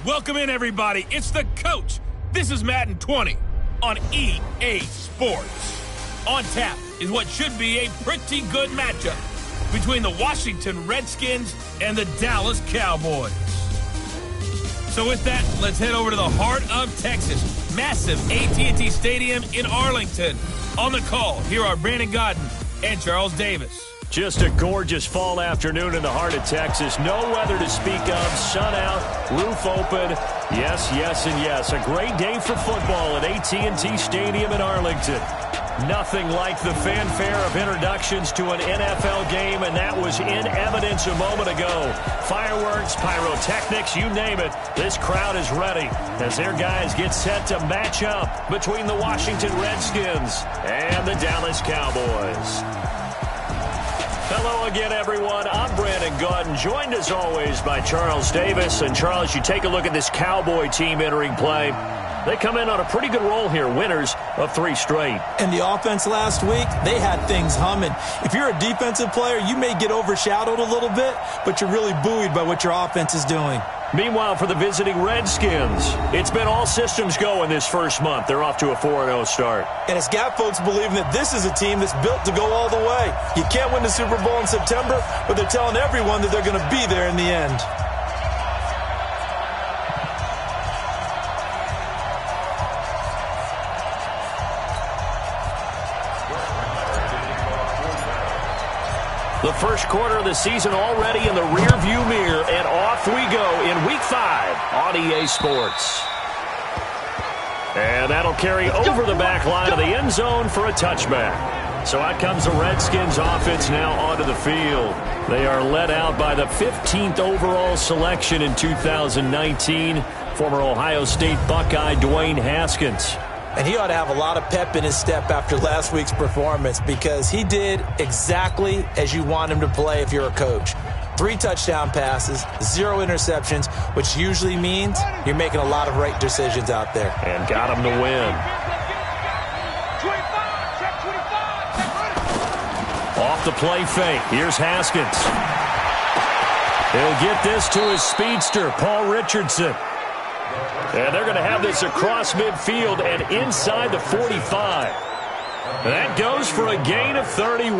Welcome in, everybody. It's the coach. This is Madden 20 on EA Sports. On tap is what should be a pretty good matchup between the Washington Redskins and the Dallas Cowboys. So with that, let's head over to the heart of Texas. Massive AT&T Stadium in Arlington. On the call, here are Brandon Godden and Charles Davis. Just a gorgeous fall afternoon in the heart of Texas. No weather to speak of. Sun out, roof open. Yes, yes, and yes. A great day for football at AT&T Stadium in Arlington. Nothing like the fanfare of introductions to an NFL game, and that was in evidence a moment ago. Fireworks, pyrotechnics, you name it. This crowd is ready as their guys get set to match up between the Washington Redskins and the Dallas Cowboys. Hello again, everyone. I'm Brandon Godden, joined as always by Charles Davis. And Charles, you take a look at this Cowboy team entering play. They come in on a pretty good roll here, winners of 3 straight. And the offense last week, they had things humming. If you're a defensive player, you may get overshadowed a little bit, but you're really buoyed by what your offense is doing. Meanwhile, for the visiting Redskins, it's been all systems go in this first month. They're off to a 4-0 start. And it's got folks believing that this is a team that's built to go all the way. You can't win the Super Bowl in September, but they're telling everyone that they're going to be there in the end. The first quarter of the season already in the rearview mirror, and off we go in Week 5 on EA Sports. And that'll carry over the back line of the end zone for a touchback. So out comes the Redskins offense now onto the field. They are led out by the 15th overall selection in 2019, former Ohio State Buckeye Dwayne Haskins. And he ought to have a lot of pep in his step after last week's performance because he did exactly as you want him to play if you're a coach. 3 touchdown passes, 0 interceptions, which usually means you're making a lot of right decisions out there. And got him to win. Off the play fake. Here's Haskins. He'll get this to his speedster, Paul Richardson. And they're going to have this across midfield and inside the 45. And that goes for a gain of 31.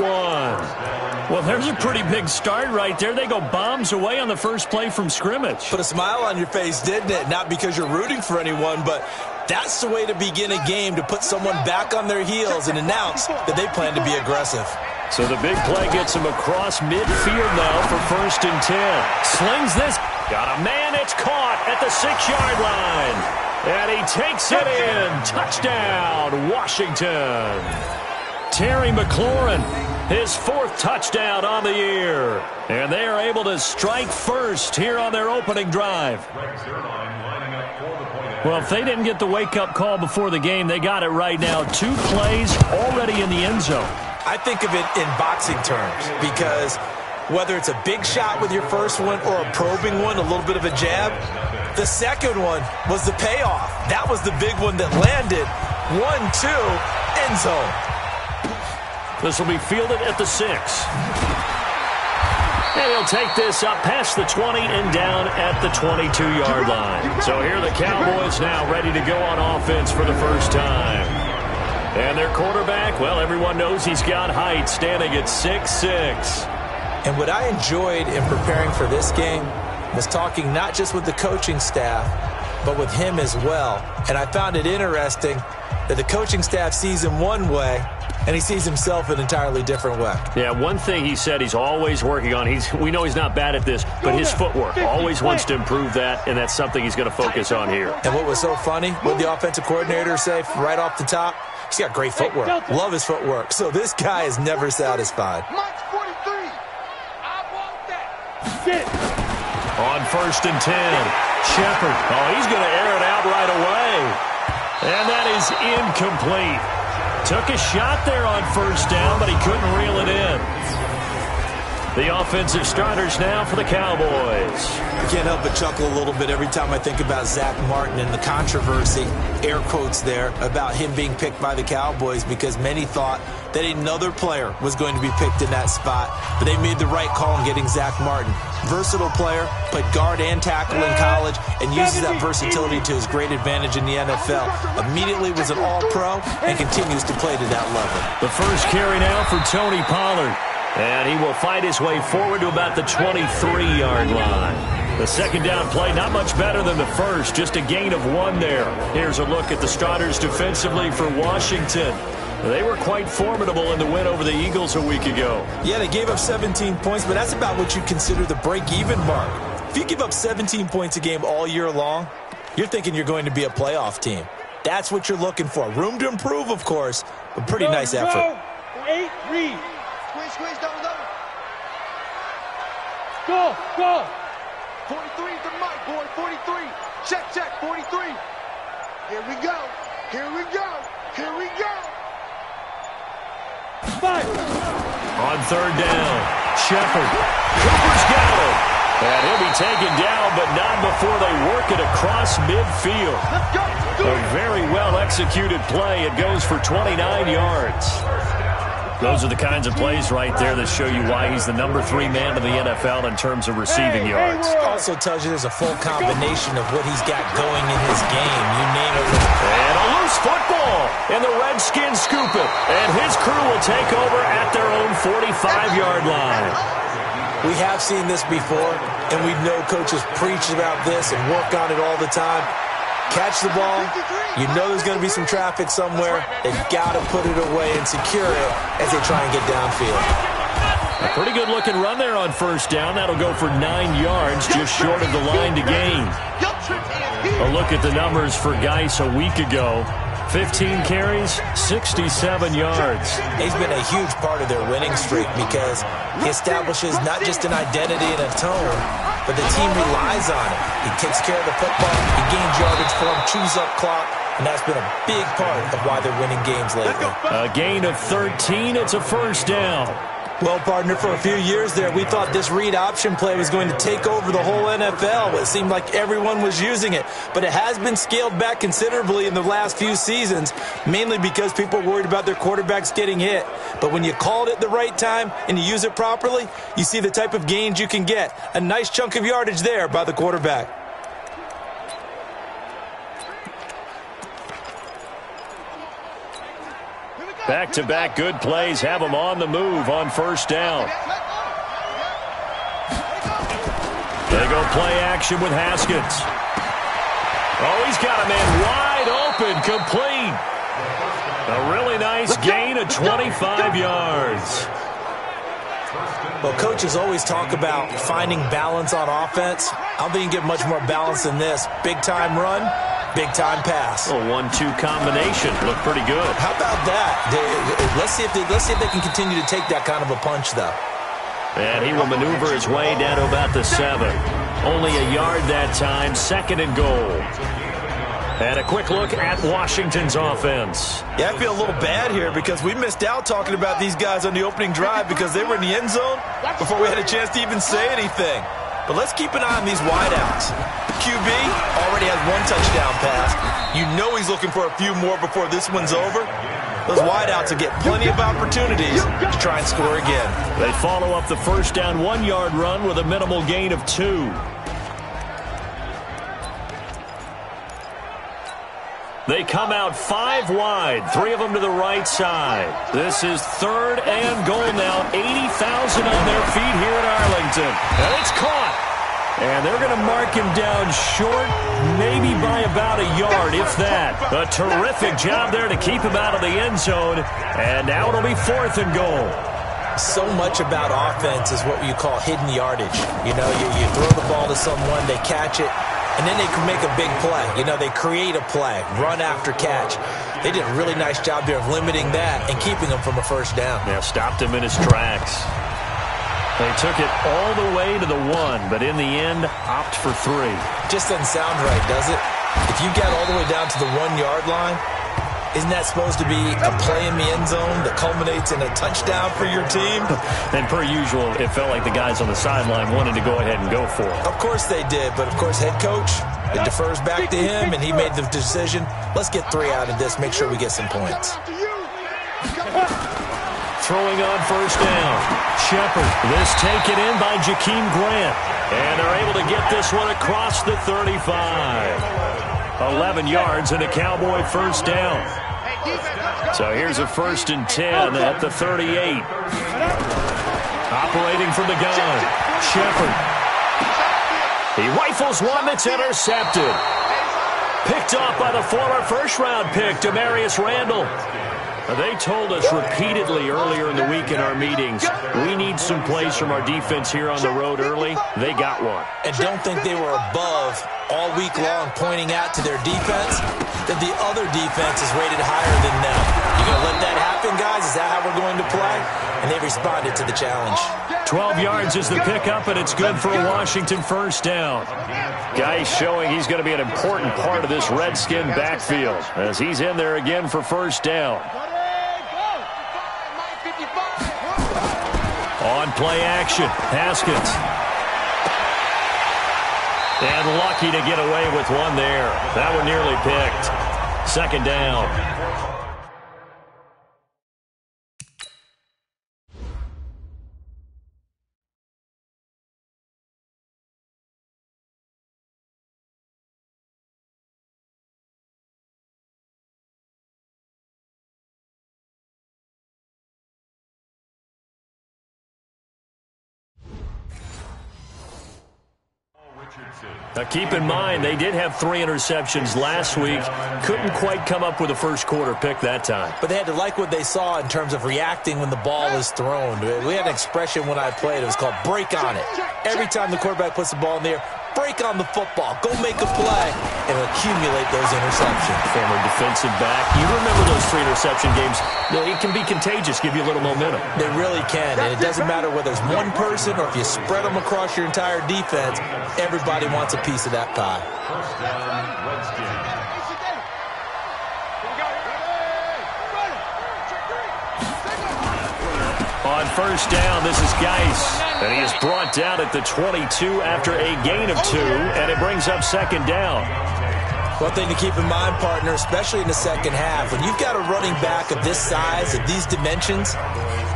Well, there's a pretty big start right there. They go bombs away on the first play from scrimmage. Put a smile on your face, didn't it? Not because you're rooting for anyone, but that's the way to begin a game, to put someone back on their heels and announce that they plan to be aggressive. So the big play gets him across midfield now for 1st and 10. Slings this. Got a man. It's caught at the 6-yard line. And he takes it in. Touchdown, Washington. Terry McLaurin, his 4th touchdown on the year. And they are able to strike first here on their opening drive. Well, if they didn't get the wake-up call before the game, they got it right now. 2 plays already in the end zone. I think of it in boxing terms because whether it's a big shot with your first one or a probing one, a little bit of a jab, the second one was the payoff. That was the big one that landed. 1-2, end zone. This will be fielded at the 6. And he'll take this up past the 20 and down at the 22-yard line. So here are the Cowboys now ready to go on offense for the first time. And their quarterback, well, everyone knows he's got height, standing at 6'6". And what I enjoyed in preparing for this game was talking not just with the coaching staff, but with him as well. And I found it interesting that the coaching staff sees him one way, and he sees himself an entirely different way. Yeah, one thing he said he's always working on, we know he's not bad at this, but his footwork, always wants to improve that, and that's something he's going to focus on here. And what was so funny, what the offensive coordinator say right off the top, he's got great footwork. Love his footwork. So this guy is never satisfied. On 1st and 10, Shepard. Oh, he's going to air it out right away. And that is incomplete. Took a shot there on 1st down, but he couldn't reel it in. The offensive starters now for the Cowboys. I can't help but chuckle a little bit every time I think about Zach Martin and the controversy, air quotes there, about him being picked by the Cowboys because many thought that another player was going to be picked in that spot, but they made the right call in getting Zach Martin. Versatile player, played guard and tackle in college, and uses that versatility to his great advantage in the NFL. Immediately was an all-pro and continues to play to that level. The first carry now for Tony Pollard. And he will fight his way forward to about the 23-yard line. The second down play, not much better than the first, just a gain of 1 there. Here's a look at the starters defensively for Washington. They were quite formidable in the win over the Eagles a week ago. Yeah, they gave up 17 points, but that's about what you'd consider the break-even mark. If you give up 17 points a game all year long, you're thinking you're going to be a playoff team. That's what you're looking for. Room to improve, of course, but pretty nice effort. 8-3. Squeeze, double. Go. 43 is the mic, boy. 43. Check, 43. Here we go. 5. On third down, Shepard. Cooper's got it. And he'll be taken down, but not before they work it across midfield. Let's go. A very well-executed play. It goes for 29 yards. Those are the kinds of plays right there that show you why he's the number 3 man in the NFL in terms of receiving yards. Also tells you there's a full combination of what he's got going in his game. You name it. And a loose football. And the Redskins scoop it. And his crew will take over at their own 45-yard line. We have seen this before, and we know coaches preach about this and work on it all the time. Catch the ball. You know there's going to be some traffic somewhere. They've got to put it away and secure it as they try and get downfield. A pretty good-looking run there on first down. That'll go for 9 yards, just short of the line to gain. A look at the numbers for Geis a week ago. 15 carries, 67 yards. He's been a huge part of their winning streak because he establishes not just an identity and a tone, but the team relies on it. He takes care of the football, he gains yardage for him, chews up clock, and that's been a big part of why they're winning games lately. A gain of 13, it's a first down. Well, partner, for a few years there, we thought this read option play was going to take over the whole NFL. It seemed like everyone was using it, but it has been scaled back considerably in the last few seasons, mainly because people are worried about their quarterbacks getting hit. But when you call it at the right time and you use it properly, you see the type of gains you can get. A nice chunk of yardage there by the quarterback. Back-to-back good plays have him on the move on first down. They go play action with Haskins. Oh, he's got a man wide open, complete. A really nice gain of 25 yards. Well, coaches always talk about finding balance on offense. I don't think you can get much more balance than this. Big-time run, big-time pass. A 1-2 combination. Looked pretty good. How about that? Let's see if they can continue to take that kind of a punch, though. And he will maneuver his way down to about the 7. Only a yard that time, 2nd and goal. And a quick look at Washington's offense. Yeah, I feel a little bad here because we missed out talking about these guys on the opening drive because they were in the end zone before we had a chance to even say anything. But let's keep an eye on these wideouts. QB already has 1 touchdown pass. You know he's looking for a few more before this one's over. Those wideouts will get plenty of opportunities to try and score again. They follow up the first down 1-yard run with a minimal gain of 2. They come out 5 wide, 3 of them to the right side. This is 3rd and goal now. 80,000 on their feet here in Arlington. And it's caught. And they're going to mark him down short, maybe by about a yard, if that. A terrific job there to keep him out of the end zone. And now it'll be 4th and goal. So much about offense is what you call hidden yardage. You know, you throw the ball to someone, they catch it, and then they can make a big play. You know, they create a play, run after catch. They did a really nice job there of limiting that and keeping him from a first down. Yeah, stopped him in his tracks. They took it all the way to the 1, but in the end, opt for 3. Just doesn't sound right, does it? If you got all the way down to the 1-yard line, isn't that supposed to be a play in the end zone that culminates in a touchdown for your team? And per usual, it felt like the guys on the sideline wanted to go ahead and go for it. Of course they did, but of course head coach, it defers back to him, and he made the decision. Let's get 3 out of this, make sure we get some points. throwing on first down. Shepard, this taken in by Jakeem Grant. And they're able to get this one across the 35. 11 yards and a Cowboy first down. So here's a 1st and 10 at the 38. Operating from the gun, Shepard. He rifles one that's intercepted. Picked off by the former first-round pick, Demarius Randall. They told us repeatedly earlier in the week in our meetings, we need some plays from our defense here on the road early. They got one. And don't think they were above all week long pointing out to their defense that the other defense is rated higher than them. You going to let that happen, guys? Is that how we're going to play? And they responded to the challenge. 12 yards is the pickup, and it's good for a Washington first down. Guy showing he's going to be an important part of this Redskin backfield as he's in there again for first down. On play action, Haskins. And lucky to get away with one there. That one nearly picked. 2nd down. Now keep in mind, they did have 3 interceptions last week. Couldn't quite come up with a first quarter pick that time. But they had to like what they saw in terms of reacting when the ball is thrown. We had an expression when I played. It was called break on it. Every time the quarterback puts the ball in the air, break on the football. Go make a play and accumulate those interceptions. Former defensive back. You remember those 3 interception games. It can be contagious, give you a little momentum. They really can, and it doesn't matter whether it's one person or if you spread them across your entire defense, everybody wants a piece of that pie. On first down, this is Geis. And he is brought down at the 22 after a gain of 2, and it brings up 2nd down. One thing to keep in mind, partner, especially in the second half, when you've got a running back of this size, of these dimensions,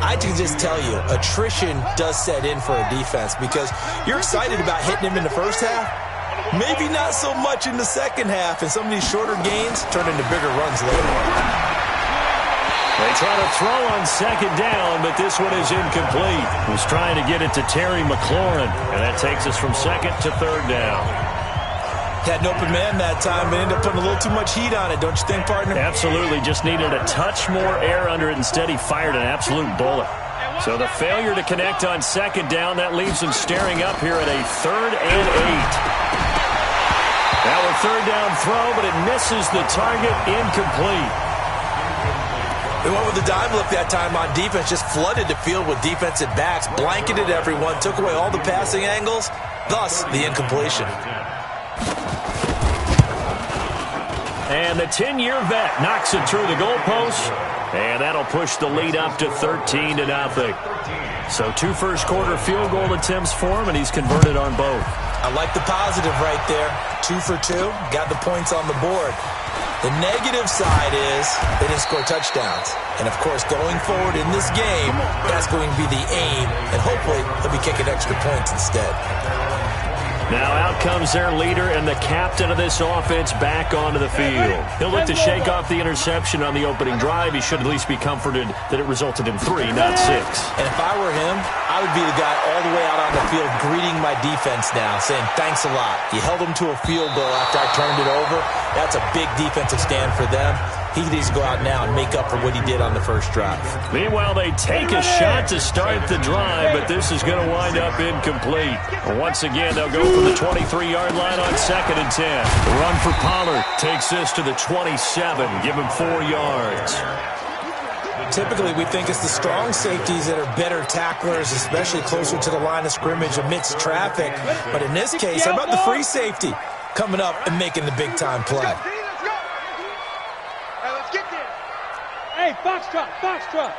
I can just tell you, attrition does set in for a defense because you're excited about hitting him in the first half, maybe not so much in the second half, and some of these shorter gains turn into bigger runs later. They try to throw on 2nd down, but this one is incomplete. He's trying to get it to Terry McLaurin, and that takes us from 2nd to 3rd down. Had an open man that time, but ended up putting a little too much heat on it, don't you think, partner? Absolutely. Just needed a touch more air under it. Instead, he fired an absolute bullet. So the failure to connect on 2nd down, that leaves him staring up here at a 3rd and 8. Now a 3rd down throw, but it misses the target, incomplete. They went with the dime look that time on defense, just flooded the field with defensive backs, blanketed everyone, took away all the passing angles, thus the incompletion. And the 10-year vet knocks it through the goalposts, and that'll push the lead up to 13-0. So 2 first-quarter field goal attempts for him, and he's converted on both. I like the positive right there. 2 for 2, got the points on the board. The negative side is they didn't score touchdowns. And, of course, going forward in this game, that's going to be the aim, and hopefully they'll be kicking extra points instead. Now out comes their leader and the captain of this offense back onto the field. He'll look to shake off the interception on the opening drive. He should at least be comforted that it resulted in 3, not 6. And if I were him, I would be the guy all the way out on the field greeting my defense now, saying thanks a lot. You held them to a field goal after I turned it over. That's a big defensive stand for them. He needs to go out now and make up for what he did on the first drive. Meanwhile, they take a shot to start the drive, but this is going to wind up incomplete. Once again, they'll go from the 23-yard line on 2nd and 10. The run for Pollard takes this to the 27, give him 4 yards. Typically, we think it's the strong safeties that are better tacklers, especially closer to the line of scrimmage amidst traffic. But in this case, how about the free safety coming up and making the big-time play? Hey, Foxtrot, Foxtrot.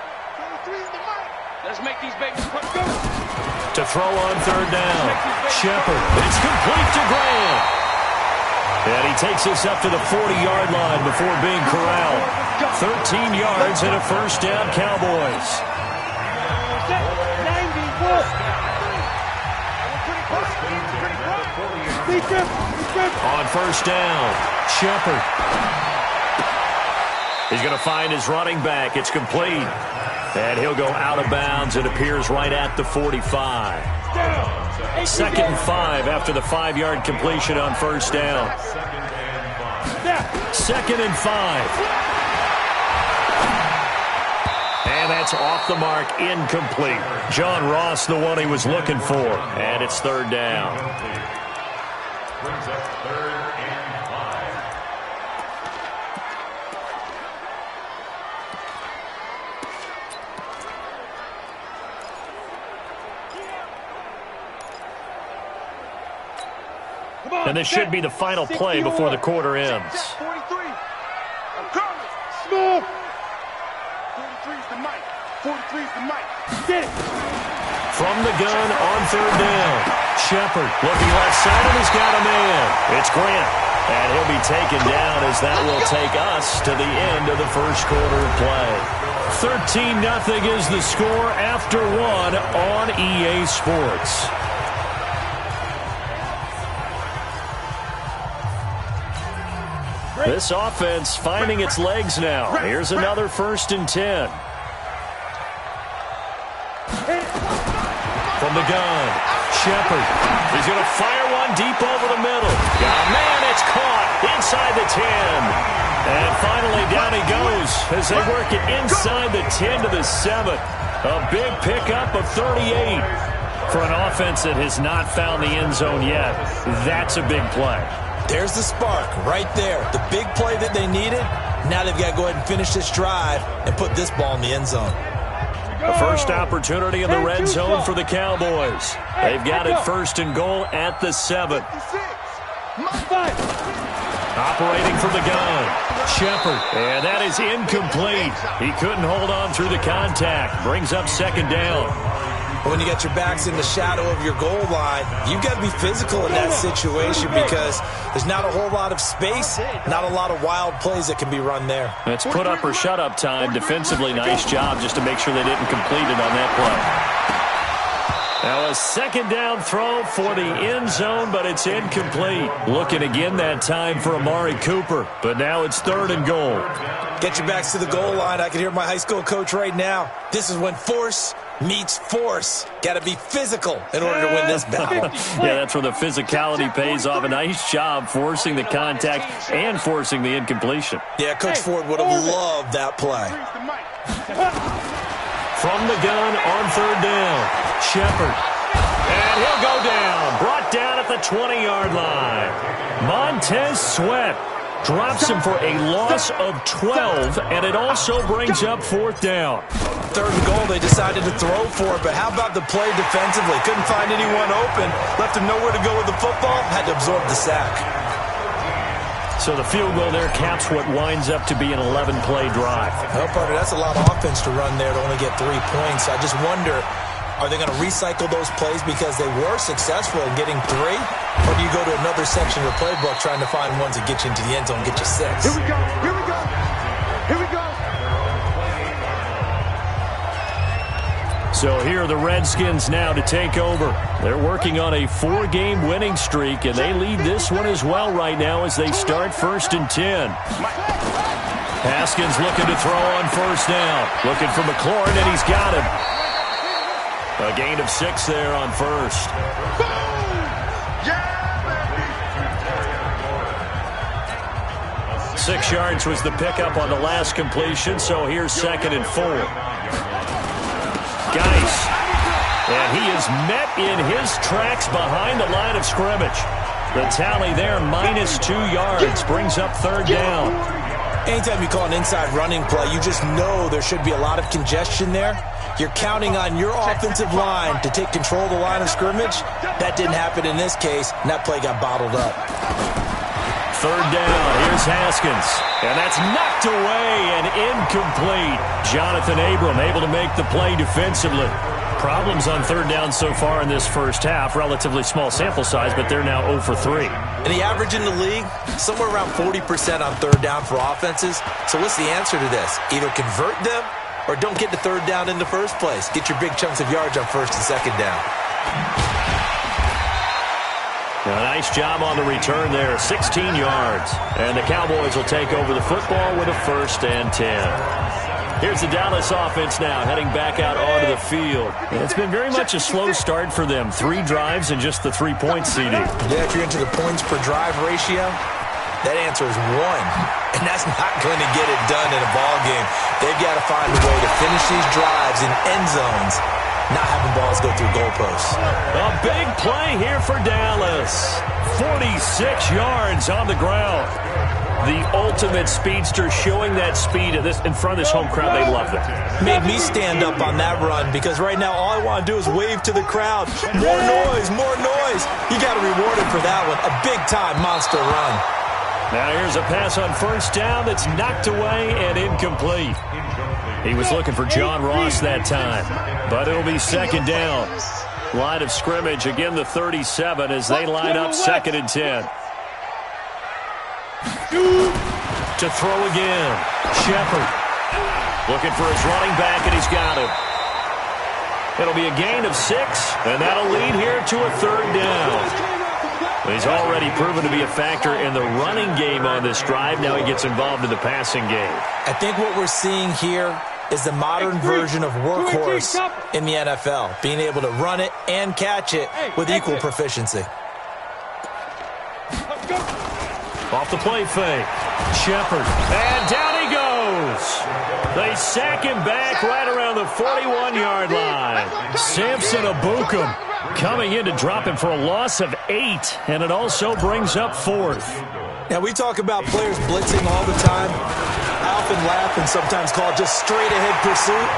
Let's make these babies go. To throw on 3rd down. Shepard. It's complete to Grant. And he takes us up to the 40-yard line before being corralled. 13 yards and a first down, Cowboys. On first down, Shepard. He's going to find his running back. It's complete. And he'll go out of bounds. It appears right at the 45. 2nd and 5 after the 5-yard completion on first down. 2nd and 5. And that's off the mark, incomplete. John Ross, the one he was looking for. And it's 3rd down. Brings up 3rd and 5. And this should be the final play before the quarter ends. 43. I'm coming. Smooth. 43's the mic. 43's the mic. Get it. From the gun on 3rd down. Shepard looking left side, and he's got a man. It's Grant. And he'll be taken down as that will take us to the end of the first quarter of play. 13-0 is the score after 1 on EA Sports. This offense finding its legs now. Here's another 1st and 10. From the gun, Shepard. He's going to fire one deep over the middle. Got a man, it's caught inside the 10. And finally down he goes as they work it inside the 10 to the 7. A big pickup of 38. For an offense that has not found the end zone yet, that's a big play. There's the spark right there. The big play that they needed. Now they've got to go ahead and finish this drive and put this ball in the end zone. The first opportunity in the red zone for the Cowboys. They've got it 1st and goal at the 7. Operating from the gun, Shepard. And that is incomplete. He couldn't hold on through the contact. Brings up 2nd down. When you got your backs in the shadow of your goal line, you've got to be physical in that situation because there's not a whole lot of space, not a lot of wild plays that can be run there. It's put up or shut up time. Defensively, nice job just to make sure they didn't complete it on that play. Now a 2nd down throw for the end zone, but it's incomplete. Looking again that time for Amari Cooper, but now it's 3rd and goal. Get your backs to the goal line. I can hear my high school coach right now. This is when force meets force. Got to be physical in order to win this battle. Yeah, that's where the physicality pays off. A nice job forcing the contact and forcing the incompletion. Yeah, Coach Ford would have loved that play. From the gun on 3rd down, Shepard. And he'll go down. Brought down at the 20-yard line. Montez Sweat drops him for a loss of 12, and it also brings up 4th down. 3rd and goal, they decided to throw for it, but how about the play defensively? Couldn't find anyone open, left him nowhere to go with the football, had to absorb the sack. So the field goal there caps what winds up to be an 11-play drive. Well, partner, that's a lot of offense to run there to only get 3 points. I just wonder, are they going to recycle those plays because they were successful in getting 3? Or do you go to another section of the playbook trying to find ones that get you into the end zone and get you 6? Here we go. Here we go. Here we go. So here are the Redskins now to take over. They're working on a 4-game winning streak, and they lead this one as well right now as they start 1st and 10. Haskins looking to throw on 1st down. Looking for McLaurin, and he's got him. A gain of 6 there on 1st. 6 yards was the pickup on the last completion, so here's 2nd and 4. Geis. And he is met in his tracks behind the line of scrimmage. The tally there, -2 yards, brings up 3rd down. Anytime you call an inside running play, you just know there should be a lot of congestion there. You're counting on your offensive line to take control of the line of scrimmage. That didn't happen in this case, and that play got bottled up. 3rd down, here's Haskins. And that's knocked away and incomplete. Jonathan Abram able to make the play defensively. Problems on 3rd down so far in this first half. Relatively small sample size, but they're now 0 for 3. And the average in the league, somewhere around 40% on 3rd down for offenses. So what's the answer to this? Either convert them or don't get to third down in the first place. Get your big chunks of yards on first and second down. A nice job on the return there, 16 yards. And the Cowboys will take over the football with a 1st and 10. Here's the Dallas offense now, heading back out onto the field. It's been very much a slow start for them. 3 drives and just the 3-point CD. Yeah, if you're into the points per drive ratio, that answer is 1. And that's not going to get it done in a ball game. They've got to find a way to finish these drives in end zones, not having balls go through goalposts. A big play here for Dallas. 46 yards on the ground. The ultimate speedster, showing that speed in front of this home crowd. They love it. Made me stand up on that run because right now all I want to do is wave to the crowd. More noise, more noise. You got to reward him for that one. A big-time monster run. Now here's a pass on 1st down that's knocked away and incomplete. He was looking for John Ross that time, but it'll be 2nd down. Line of scrimmage, again the 37 as they line up 2nd and 10. To throw again. Shepard looking for his running back, and he's got him. It'll be a gain of 6, and that'll lead here to a 3rd down. He's already proven to be a factor in the running game on this drive. Now he gets involved in the passing game. I think what we're seeing here is the modern version of workhorse in the NFL, being able to run it and catch it with equal proficiency. Off the play fake. Shepard. And down he goes. They sack him back right around the 41-yard line. Samson Abukum coming in to drop him for a loss of 8, and it also brings up 4th. Now, we talk about players blitzing all the time. I often laugh and sometimes call it just straight-ahead pursuit.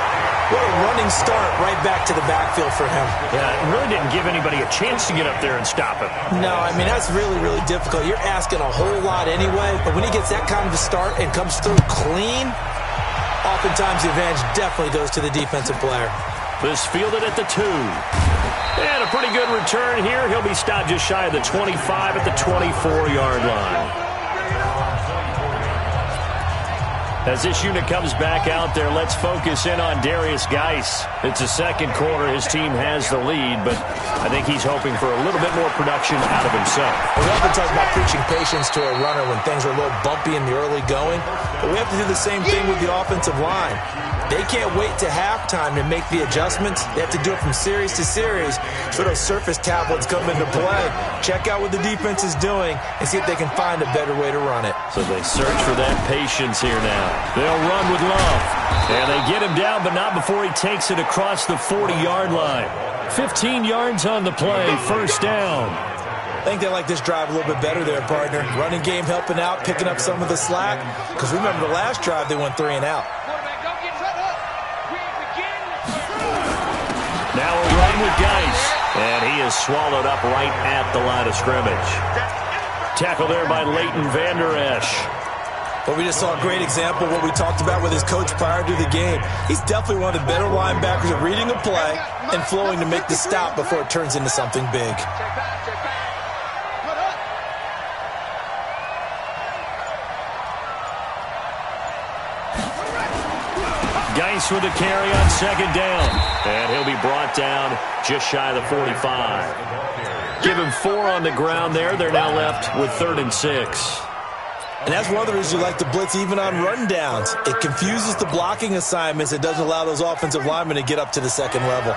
What a running start right back to the backfield for him. Yeah, it really didn't give anybody a chance to get up there and stop him. No, I mean, that's really, really difficult. You're asking a whole lot anyway, but when he gets that kind of a start and comes through clean, oftentimes the advantage definitely goes to the defensive player. This fielded at the 2. And a pretty good return here. He'll be stopped just shy of the 25 at the 24-yard line. As this unit comes back out there, let's focus in on Darius Geis. It's the 2nd quarter. His team has the lead, but I think he's hoping for a little bit more production out of himself. We often talk about preaching patience to a runner when things are a little bumpy in the early going, but we have to do the same thing with the offensive line. They can't wait to halftime to make the adjustments. They have to do it from series to series. So those surface tablets come into play. Check out what the defense is doing and see if they can find a better way to run it. So they search for that patience here now. They'll run with Love. And they get him down, but not before he takes it across the 40-yard line. 15 yards on the play, 1st down. I think they like this drive a little bit better there, partner. Running game helping out, picking up some of the slack. Because remember the last drive, they went 3 and out. Now a run with Geis, and he is swallowed up right at the line of scrimmage. Tackle there by Leighton Vander Esch. But we just saw a great example of what we talked about with his coach prior to the game. He's definitely one of the better linebackers at reading a play and flowing to make the stop before it turns into something big. Geis with a carry on 2nd down. And he'll be brought down just shy of the 45. Give him 4 on the ground there. They're now left with 3rd and 6. And that's one of the reasons you like to blitz even on rundowns. It confuses the blocking assignments. It doesn't allow those offensive linemen to get up to the 2nd level.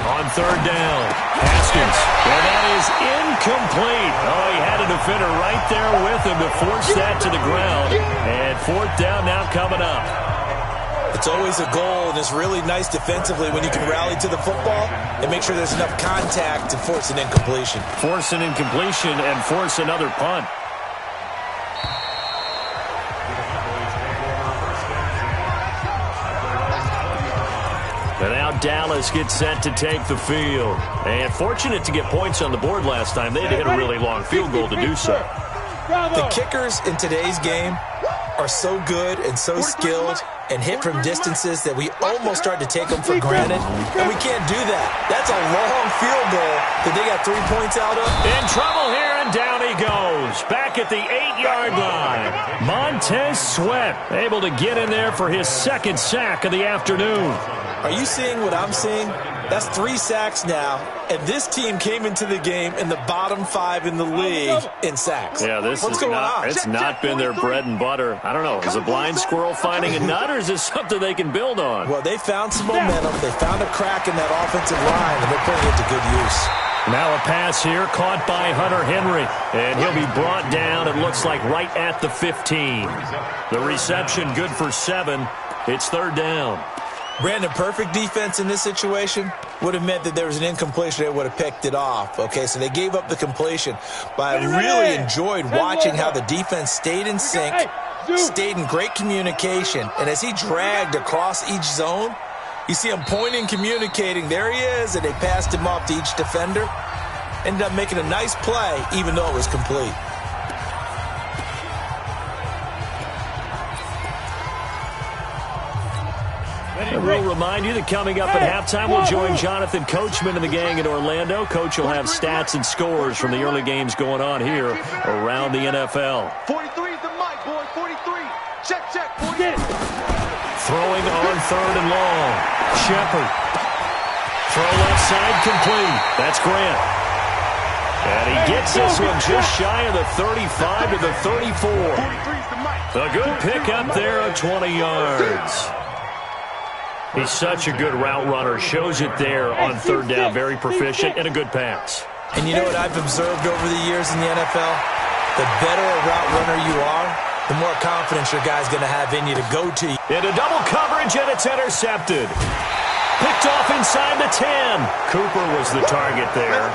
On 3rd down, Haskins. And that is incomplete. Oh, he had a defender right there with him to force that to the ground. And 4th down now coming up. It's always a goal, and it's really nice defensively when you can rally to the football and make sure there's enough contact to force an incompletion. Force an incompletion and force another punt. And now Dallas gets set to take the field. And fortunate to get points on the board last time. They had to hit a really long field goal to do so. The kickers in today's game are so good and so skilled and hit from distances that we almost start to take them for granted. And we can't do that. That's a long field goal that they got 3 points out of. In trouble here, and And down he goes, back at the 8-yard line. Montez Sweat able to get in there for his second sack of the afternoon. Are you seeing what I'm seeing? That's 3 sacks now, and this team came into the game in the bottom 5 in the league in sacks. Yeah, What's going on? It's not been their bread and butter. I don't know. Is a blind squirrel finding a nut, or is this something they can build on? Well, they found some momentum. They found a crack in that offensive line, and they're putting it to good use. Now a pass here caught by Hunter Henry, and he'll be brought down, it looks like, right at the 15. The reception good for 7. It's 3rd down. Brandon, perfect defense in this situation would have meant that there was an incompletion. They would have picked it off. Okay, so they gave up the completion. But I really enjoyed watching how the defense stayed in sync, stayed in great communication. And as he dragged across each zone, you see him pointing, communicating. There he is, and they passed him off to each defender. Ended up making a nice play, even though it was complete. And we'll remind you that coming up at halftime, we'll join Jonathan Coachman and the gang in Orlando. Coach will have stats and scores from the early games going on here around the NFL. 43 is the mic, boy. 43. Check, 40. Throwing on 3rd and long. Shepard. Throw left side complete. That's Grant. And he gets this one just shy of the 35 to the 34. A good pickup there of 20 yards. He's such a good route runner. Shows it there on 3rd down. Very proficient and a good pass. And you know what I've observed over the years in the NFL? The better a route runner you are, the more confidence your guy's going to have in you to go to you. Into double coverage, and it's intercepted. Picked off inside the 10. Cooper was the target there.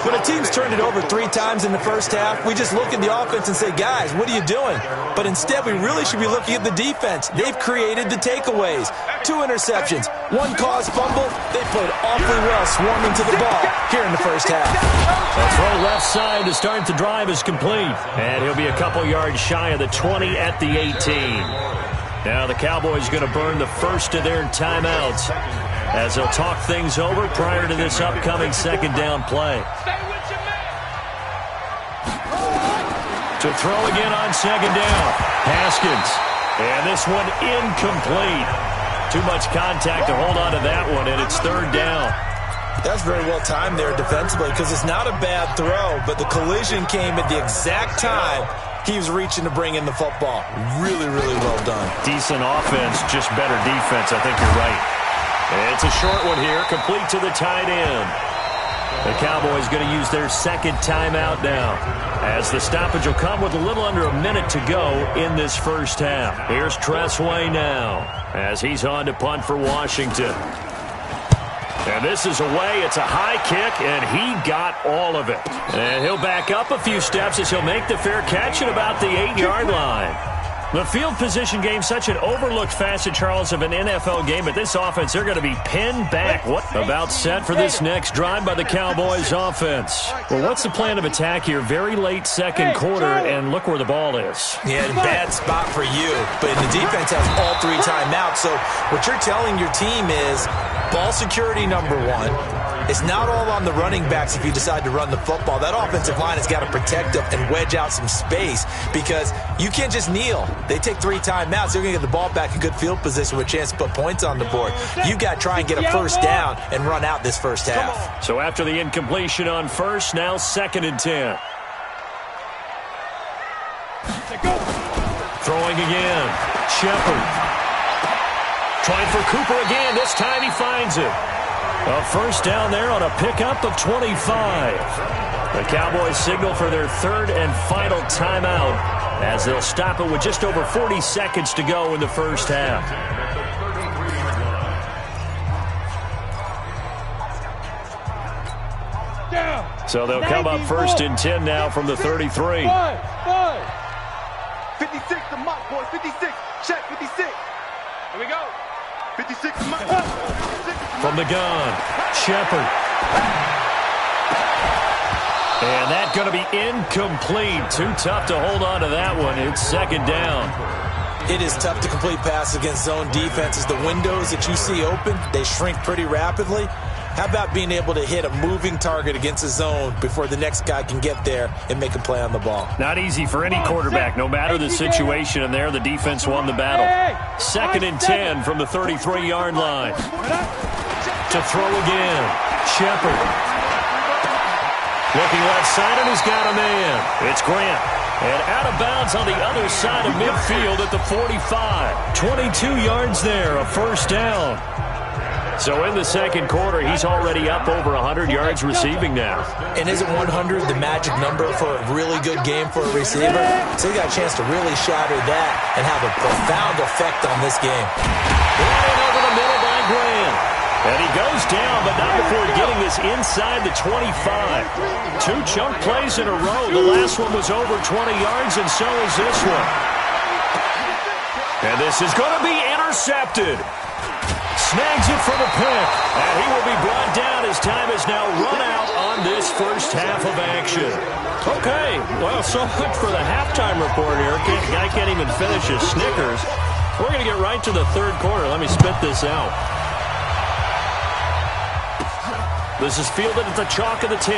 When a team's turned it over 3 times in the first half, we just look at the offense and say, guys, what are you doing? But instead, we really should be looking at the defense. They've created the takeaways. 2 interceptions, 1 caused fumble. They played awfully well swarming to the ball here in the first half. A throw left side to start the drive is complete. And he'll be a couple yards shy of the 20 at the 18. Now the Cowboys going to burn the first of their timeouts as they'll talk things over prior to this upcoming 2nd down play. To throw again on 2nd down. Haskins. And this one incomplete. Too much contact to hold on to that one, and it's 3rd down. That's very well timed there defensively because it's not a bad throw, but the collision came at the exact time he was reaching to bring in the football. Really, really well done. Decent offense, just better defense. I think you're right. It's a short one here, complete to the tight end. The Cowboys going to use their 2nd timeout now, as the stoppage will come with a little under a minute to go in this first half. Here's Tressway now, as he's on to punt for Washington. And this is away. It's a high kick, and he got all of it. And he'll back up a few steps as he'll make the fair catch at about the 8-yard line. The field position game, such an overlooked facet, Charles, of an NFL game. But this offense, they're going to be pinned back. What about set for this next drive by the Cowboys offense? Well, what's the plan of attack here? Very late 2nd quarter, and look where the ball is. Yeah, bad spot for you. But the defense has all 3 timeouts. So what you're telling your team is ball security number 1. It's not all on the running backs if you decide to run the football. That offensive line has got to protect them and wedge out some space because you can't just kneel. They take 3 timeouts. They're going to get the ball back in good field position with a chance to put points on the board. You've got to try and get a 1st down and run out this first half. So after the incompletion on 1st, now 2nd and 10. Throwing again. Shepard. Trying for Cooper again. This time he finds it. A 1st down there on a pickup of 25. The Cowboys signal for their 3rd and final timeout as they'll stop it with just over 40 seconds to go in the first half. So they'll come up 1st and 10 now from the 33. 56 the mic, boy. 56. Check 56. Here we go. 56 the mic. From the gun, Shepard. And that's going to be incomplete. Too tough to hold on to that one. It's 2nd down. It is tough to complete passes against zone defenses. The windows that you see open, they shrink pretty rapidly. How about being able to hit a moving target against the zone before the next guy can get there and make a play on the ball? Not easy for any quarterback, no matter the situation, and there the defense won the battle. 2nd and 10 from the 33-yard line. To throw again, Shepard. Looking left side, and he's got a man. It's Grant. And out of bounds on the other side of midfield at the 45. 22 yards there, a first down. So in the second quarter, he's already up over 100 yards receiving now. And isn't 100 the magic number for a really good game for a receiver? So he got a chance to really shatter that and have a profound effect on this game. Running over the middle by Grant. And he goes down, but not before getting this inside the 25. 2 chunk plays in a row. The last one was over 20 yards, and so is this one. And this is going to be intercepted. Snags it for the pick, and he will be brought down as time is now run out on this first half of action. Okay, well, so much for the halftime report here. Guy can't even finish his Snickers. We're going to get right to the third quarter. Let me spit this out. This is fielded at the chalk of the 10.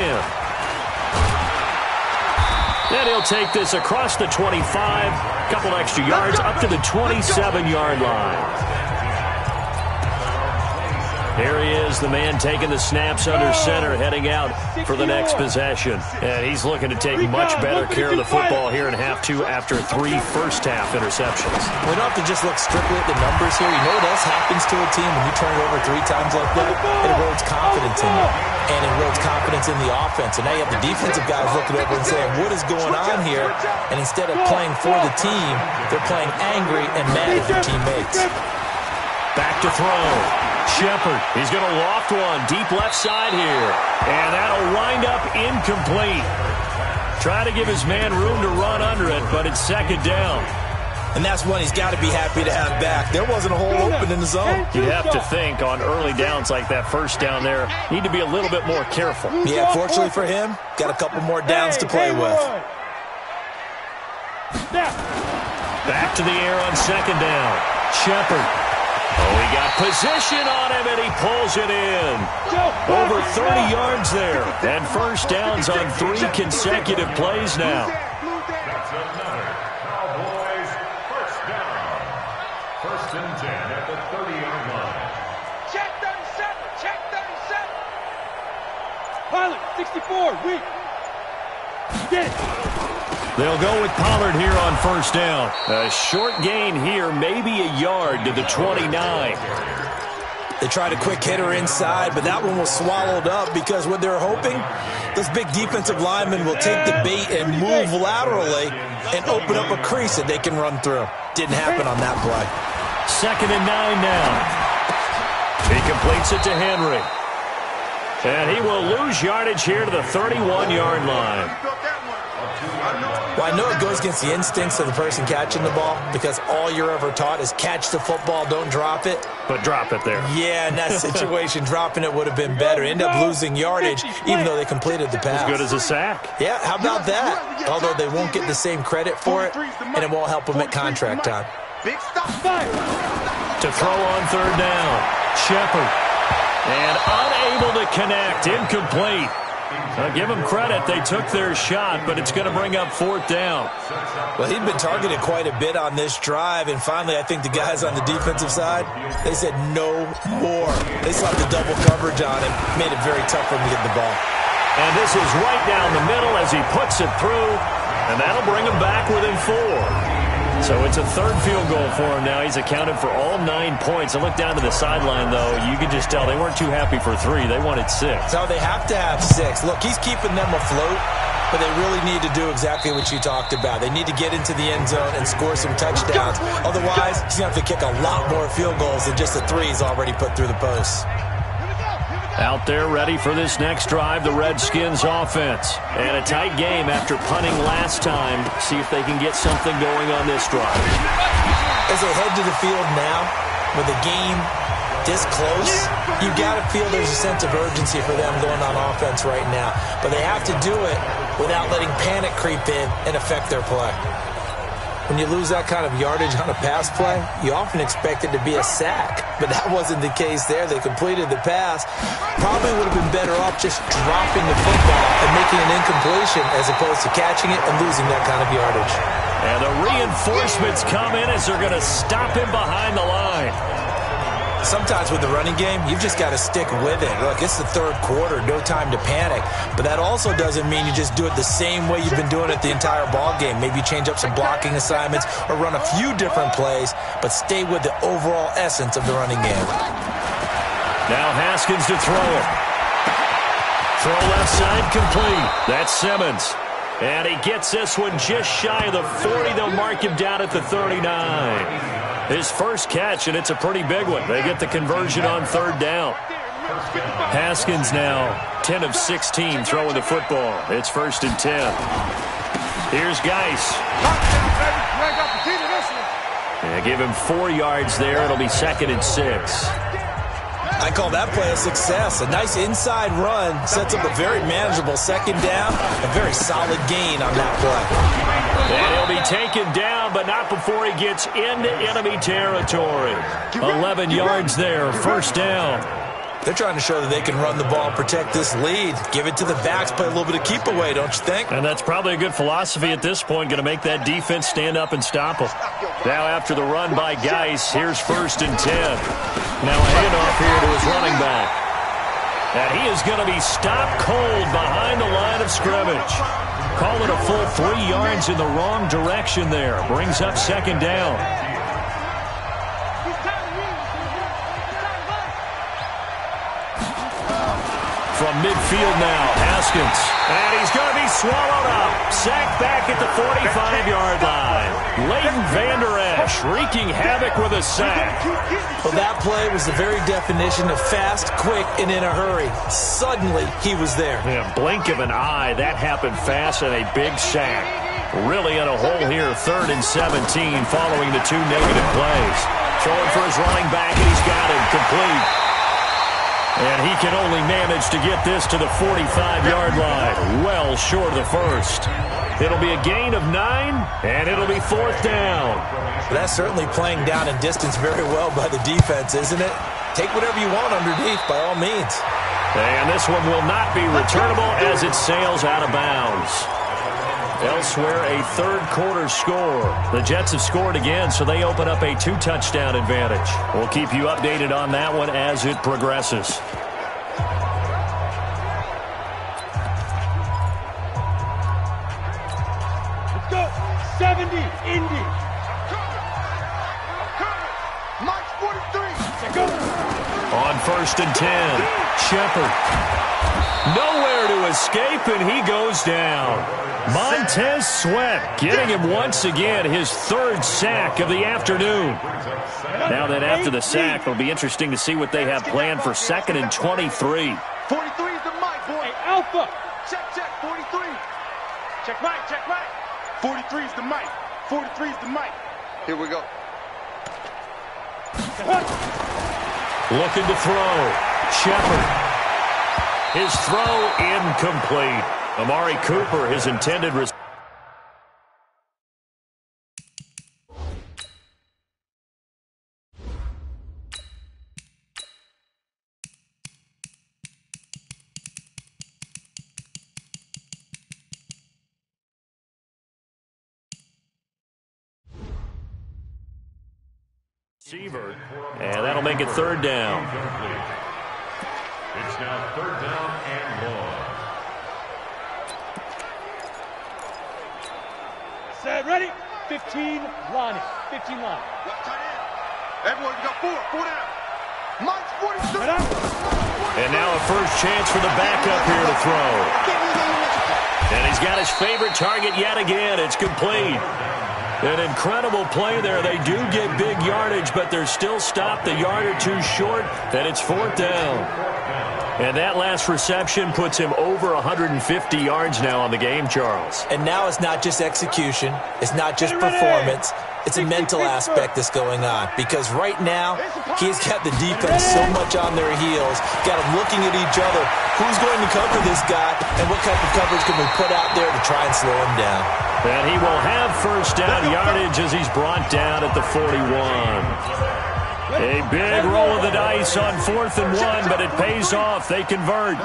And he'll take this across the 25, couple extra yards, up to the 27-yard line. Here he is, the man taking the snaps under center, heading out for the next possession. And he's looking to take much better care of the football here in half 2 after 3 first-half interceptions. We don't have to just look strictly at the numbers here. You know what else happens to a team when you turn it over 3 times like that? It erodes confidence in you, and it erodes confidence in the offense. And now you have the defensive guys looking over and saying, what is going on here? And instead of playing for the team, they're playing angry and mad at their teammates. Back to throw. Shepard, he's going to loft one deep left side here. And that'll wind up incomplete. Try to give his man room to run under it, but it's second down. And that's one he's got to be happy to have back. There wasn't a hole open in the zone. You'd have to think on early downs like that first down there, need to be a little bit more careful. Yeah, fortunately for him, got a couple more downs to play with. Back to the air on second down. Shepard. Oh, he got position on him, and he pulls it in. Over 30 yards there. And first downs on 3 consecutive plays now. That's another Cowboys first down. 1st and 10 at the 30-yard line. Check 37. Check 37. Pilot, 64. Weak. Get it. They'll go with Pollard here on first down. A short gain here, maybe a yard to the 29. They tried a quick hitter inside, but that one was swallowed up because what they're hoping, those big defensive linemen will take the bait and move laterally and open up a crease that they can run through. Didn't happen on that play. 2nd and 9 now. He completes it to Henry. And he will lose yardage here to the 31-yard line. Well, I know it goes against the instincts of the person catching the ball because all you're ever taught is catch the football, don't drop it. But drop it there. Yeah, in that situation, dropping it would have been better. End up losing yardage, even though they completed the pass. As good as a sack. Yeah, how about that? Although they won't get the same credit for it, and it won't help them at contract time. To throw on third down. Shepard. And unable to connect. Incomplete. I'll give them credit. They took their shot, but it's going to bring up 4th down. Well, he'd been targeted quite a bit on this drive, and finally I think the guys on the defensive side, they said no more. They saw the double coverage on him, made it very tough for him to get the ball. And this is right down the middle as he puts it through, and that'll bring him back within 4. So it's a 3rd field goal for him now. He's accounted for all 9 points. I look down to the sideline, though. You can just tell they weren't too happy for 3. They wanted 6. So they have to have 6. Look, he's keeping them afloat, but they really need to do exactly what you talked about. They need to get into the end zone and score some touchdowns. Otherwise, he's going to have to kick a lot more field goals than just the 3 he's already put through the posts. Out there ready for this next drive, the Redskins offense. And a tight game after punting last time. See if they can get something going on this drive. As they head to the field now, with the game this close, you've got to feel there's a sense of urgency for them going on offense right now. But they have to do it without letting panic creep in and affect their play. When you lose that kind of yardage on a pass play, you often expect it to be a sack. But that wasn't the case there. They completed the pass. Probably would have been better off just dropping the football and making an incompletion as opposed to catching it and losing that kind of yardage. And the reinforcements come in as they're going to stop him behind the line. Sometimes with the running game, you've just got to stick with it. Look, it's the third quarter, no time to panic. But that also doesn't mean you just do it the same way you've been doing it the entire ball game. Maybe change up some blocking assignments or run a few different plays, but stay with the overall essence of the running game. Now Haskins to throw it. Throw left side complete. That's Simmons. And he gets this one just shy of the 40. They'll mark him down at the 39. His first catch, and it's a pretty big one. They get the conversion on third down. Haskins now 10 of 16 throwing the football. It's 1st and 10. Here's Geis. Yeah, give him 4 yards there. It'll be 2nd and 6. I call that play a success. A nice inside run sets up a very manageable 2nd down. A very solid gain on that play. And he'll be taken down, but not before he gets into enemy territory. 11 yards there, 1st down. They're trying to show that they can run the ball, protect this lead. Give it to the backs, play a little bit of keep away, don't you think? And that's probably a good philosophy at this point, going to make that defense stand up and stop them. Now after the run by Geis, here's 1st and 10. Now a handoff here to his running back. And he is going to be stopped cold behind the line of scrimmage. Call it a full 3 yards in the wrong direction there. Brings up 2nd down. From midfield now, Haskins. And he's going to be swallowed up. Sacked back at the 45-yard line. Leighton Vander Esch wreaking havoc with a sack. Well, that play was the very definition of fast, quick, and in a hurry. Suddenly, he was there. Yeah, blink of an eye. That happened fast and a big sack. Really in a hole here, 3rd and 17 following the 2 negative plays. Throwing for his running back, and he's got him complete. And he can only manage to get this to the 45-yard line, well short of the 1st. It'll be a gain of 9, and it'll be 4th down. That's certainly playing down in distance very well by the defense, isn't it? Take whatever you want underneath, by all means. And this one will not be returnable as it sails out of bounds. Elsewhere, a third-quarter score. The Jets have scored again, so they open up a 2-touchdown advantage. We'll keep you updated on that one as it progresses. Let's go. 70, Indy. March 43. Go. On 1st and 10, Shepard. Nowhere to escape, and he goes down. Montez Sweat getting him once again his 3rd sack of the afternoon. Now that after the sack, it'll be interesting to see what they have planned for 2nd and 23. 43 is the mic, boy. Hey, Alpha. Check, 43. Check right. 43 is the mic. 43 is the mic. Here we go. Looking to throw. Shepard. His throw incomplete. Amari Cooper, his intended receiver. And that'll make it 3rd down. It's now 3rd down and 1. Set, ready? 15, line. 15 line. Everyone, you got 4 down. March 42. And now a first chance for the backup here to throw. And he's got his favorite target yet again. It's complete. An incredible play there. They do get big yardage, but they're still stopped a yard or 2 short. Then it's 4th down. And that last reception puts him over 150 yards now on the game, Charles. And now it's not just execution. It's not just performance. It's a mental aspect that's going on. Because right now, he's got the defense so much on their heels. Got them looking at each other. Who's going to cover this guy? And what type of coverage can we put out there to try and slow him down? And he will have first down yardage as he's brought down at the 41. A big roll of the dice on 4th and 1, but it pays off. They convert.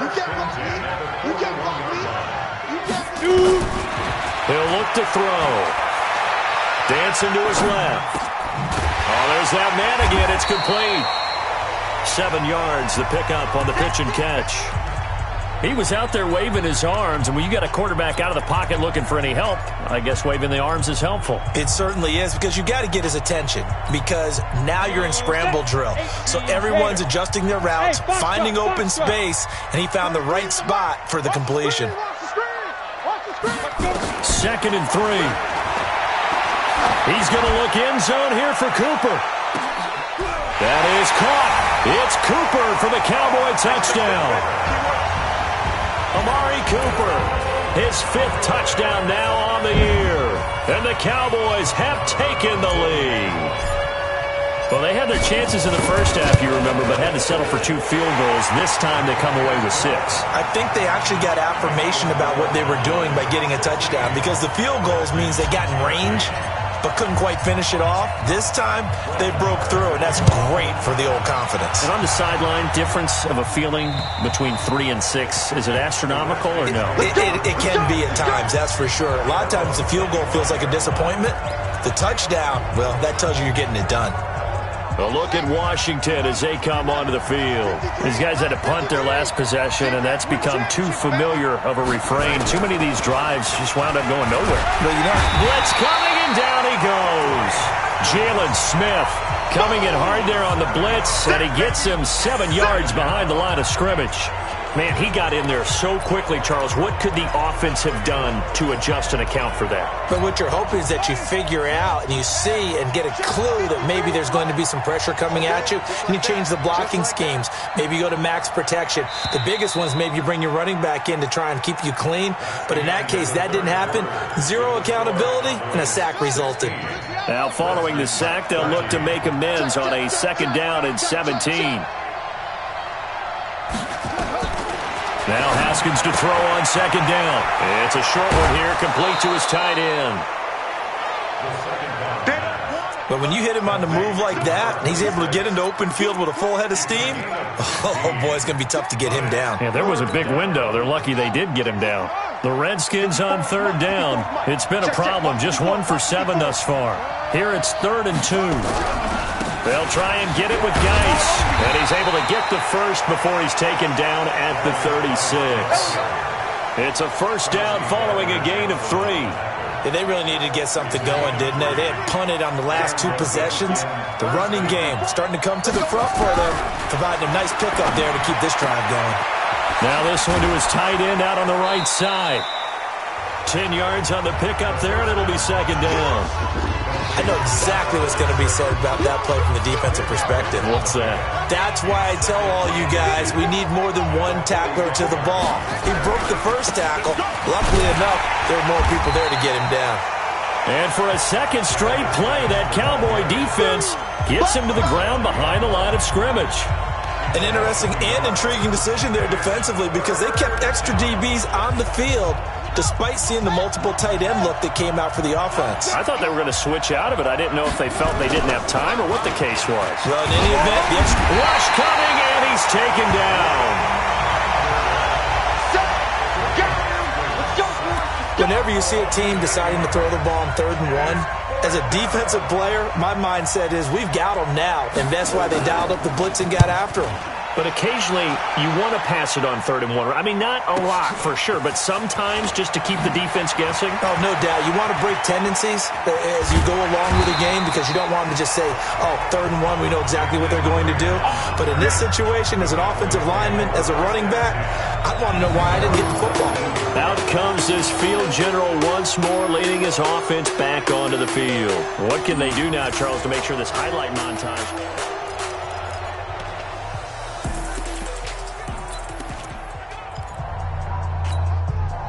He'll look to throw. Dancing to his left. Oh, there's that man again. It's complete. 7 yards, the pickup on the pitch and catch. He was out there waving his arms, and when you got a quarterback out of the pocket looking for any help, I guess waving the arms is helpful. It certainly is, because you got to get his attention, because now you're in scramble drill. So everyone's adjusting their routes, finding open space, and he found the right spot for the completion. 2nd and 3. He's going to look end zone here for Cooper. That is caught. It's Cooper for the Cowboy touchdown. Amari Cooper, his 5th touchdown now on the year. And the Cowboys have taken the lead. Well, they had their chances in the first half, you remember, but had to settle for 2 field goals. This time they come away with 6. I think they actually got affirmation about what they were doing by getting a touchdown, because the field goals means they got in range but couldn't quite finish it off. This time, they broke through, and that's great for the old confidence. And on the sideline, difference of a feeling between 3 and 6, is it astronomical or no? It can be at times, that's for sure. A lot of times the field goal feels like a disappointment. The touchdown, well, that tells you you're getting it done. A look at Washington as they come onto the field. These guys had to punt their last possession, and that's become too familiar of a refrain. Too many of these drives just wound up going nowhere. Well, you know, blitz coming, and down he goes. Jalen Smith coming in hard there on the blitz, and he gets him 7 yards behind the line of scrimmage. Man, he got in there so quickly, Charles. What could the offense have done to adjust and account for that? But what you're hoping is that you figure out and you see and get a clue that maybe there's going to be some pressure coming at you, and you change the blocking schemes. Maybe you go to max protection. The biggest one is maybe you bring your running back in to try and keep you clean. But in that case, that didn't happen. 0 accountability, and a sack resulted. Now, following the sack, they'll look to make amends on a 2nd down and 17. Now Haskins to throw on 2nd down. It's a short one here, complete to his tight end. But when you hit him on the move like that, and he's able to get into open field with a full head of steam, oh boy, it's going to be tough to get him down. Yeah, there was a big window. They're lucky they did get him down. The Redskins on 3rd down. It's been a problem, just 1 for 7 thus far. Here it's 3rd and 2. They'll try and get it with Geis, and he's able to get the first before he's taken down at the 36. It's a first down following a gain of 3. Yeah, they really needed to get something going, didn't they? They had punted on the last 2 possessions. The running game starting to come to the front for them, providing a nice pickup there to keep this drive going. Now this one to his tight end out on the right side. 10 yards on the pickup there, and it'll be 2nd down. I know exactly what's going to be said about that play from the defensive perspective. What's that? That's why I tell all you guys we need more than 1 tackler to the ball. He broke the first tackle. Luckily enough, there were more people there to get him down. And for a 2nd straight play, that Cowboy defense gets him to the ground behind the line of scrimmage. An interesting and intriguing decision there defensively, because they kept extra DBs on the field despite seeing the multiple tight end look that came out for the offense. I thought they were going to switch out of it. I didn't know if they felt they didn't have time or what the case was. Well, in any event, the extra rush coming, and he's taken down. Whenever you see a team deciding to throw the ball on 3rd and 1, as a defensive player, my mindset is we've got them now, and that's why they dialed up the blitz and got after them. But occasionally, you want to pass it on 3rd and 1. I mean, not a lot for sure, but sometimes just to keep the defense guessing. Oh, no doubt. You want to break tendencies as you go along with the game, because you don't want them to just say, oh, 3rd and 1, we know exactly what they're going to do. But in this situation, as an offensive lineman, as a running back, I want to know why I didn't get the football. Out comes this field general once more, leading his offense back onto the field. What can they do now, Charles, to make sure this highlight montage...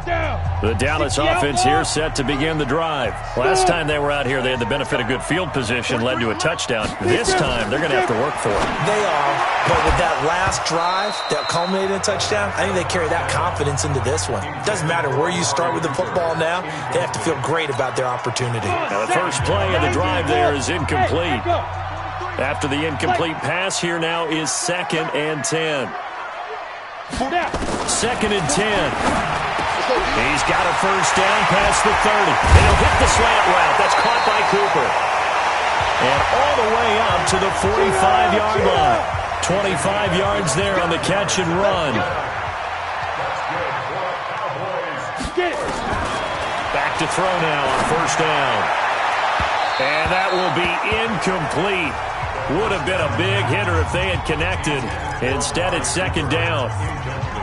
Down. The Dallas offense here set to begin the drive. Last time they were out here, they had the benefit of good field position, led to a touchdown. This time, they're going to have to work for it. They are, but with that last drive that culminated in a touchdown, I think they carry that confidence into this one. It doesn't matter where you start with the football now. They have to feel great about their opportunity. Now, the first play of the drive there is incomplete. After the incomplete pass, here now is 2nd and 10. 2nd and 10. He's got a first down past the 30. And he'll hit the slant route. That's caught by Cooper. And all the way up to the 45-yard line. 25 yards there on the catch and run. Back to throw now on first down. And that will be incomplete. Would have been a big hitter if they had connected. Instead, it's 2nd down.